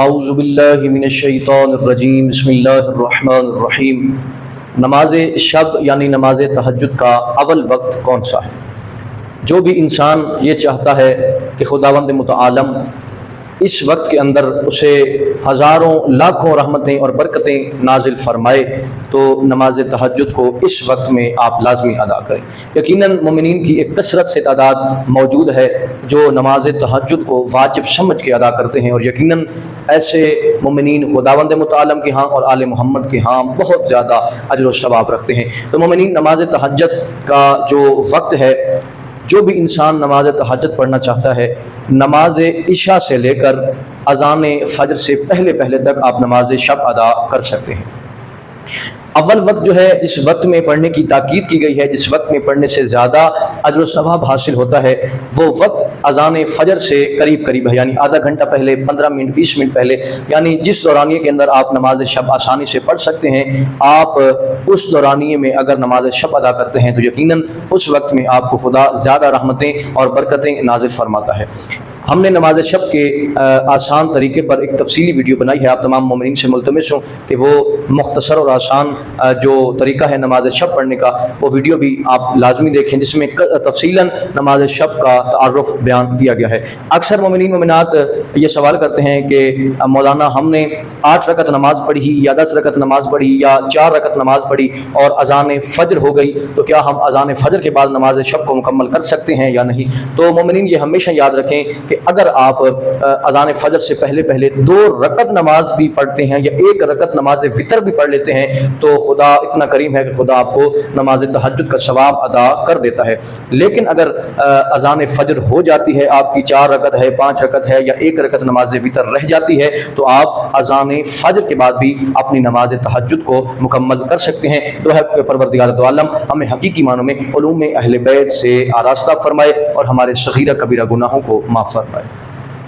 اعوذ باللہ من الشیطان الرجیم بسم اللہ الرحمن الرحیم۔ نماز شب یعنی نماز تہجد کا اول وقت کون سا ہے؟ جو بھی انسان یہ چاہتا ہے کہ خداوند متعالم اس وقت کے اندر اسے ہزاروں لاکھوں رحمتیں اور برکتیں نازل فرمائے تو نماز تہجد کو اس وقت میں آپ لازمی ادا کریں۔ یقیناً مومنین کی ایک کثرت سے تعداد موجود ہے جو نماز تہجد کو واجب سمجھ کے ادا کرتے ہیں، اور یقیناً ایسے مومنین خداوند متعالم کے ہاں اور آل محمد کے ہاں بہت زیادہ اجر و ثواب رکھتے ہیں۔ تو مومنین، نماز تہجد کا جو وقت ہے، جو بھی انسان نماز تہجد پڑھنا چاہتا ہے، نماز عشاء سے لے کر اذان فجر سے پہلے تک آپ نماز شب ادا کر سکتے ہیں۔ اول وقت جو ہے، جس وقت میں پڑھنے کی تاکید کی گئی ہے، جس وقت میں پڑھنے سے زیادہ اجر و ثواب حاصل ہوتا ہے، وہ وقت اذان فجر سے قریب ہے، یعنی آدھا گھنٹہ پہلے، 15 منٹ 20 منٹ پہلے، یعنی جس دورانیے کے اندر آپ نماز شب آسانی سے پڑھ سکتے ہیں، آپ اس دورانیے میں اگر نماز شب ادا کرتے ہیں تو یقیناً اس وقت میں آپ کو خدا زیادہ رحمتیں اور برکتیں نازل فرماتا ہے۔ ہم نے نماز شب کے آسان طریقے پر ایک تفصیلی ویڈیو بنائی ہے، آپ تمام مومنین سے ملتمس ہوں کہ وہ مختصر اور آسان جو طریقہ ہے نماز شب پڑھنے کا، وہ ویڈیو بھی آپ لازمی دیکھیں، جس میں تفصیلاً نماز شب کا تعارف بیان کیا گیا ہے۔ اکثر مومنین مومنات یہ سوال کرتے ہیں کہ مولانا، ہم نے 8 رکعت نماز پڑھی یا 10 رکعت نماز پڑھی یا 4 رکعت نماز پڑھی اور اذان فجر ہو گئی، تو کیا ہم اذان فجر کے بعد نماز شب کو مکمل کر سکتے ہیں یا نہیں؟ تو مومنین یہ ہمیشہ یاد رکھیں کہ اگر آپ اذان فجر سے پہلے 2 رکعت نماز بھی پڑھتے ہیں یا 1 رکعت نماز وتر بھی پڑھ لیتے ہیں تو خدا اتنا کریم ہے کہ خدا آپ کو نماز تہجد کا ثواب ادا کر دیتا ہے۔ لیکن اگر اذان فجر ہو جاتی ہے، آپ کی 4 رکعت ہے، 5 رکعت ہے یا 1 رکعت نماز وتر رہ جاتی ہے، تو آپ اذان فجر کے بعد بھی اپنی نماز تہجد کو مکمل کر سکتے ہیں۔ دعا ہے کہ پروردگار دو عالم ہمیں حقیقی معنوں میں علوم اہل بیت سے آراستہ فرمائے اور ہمارے صغیرہ کبیرہ گناہوں کو معاف فرمائے۔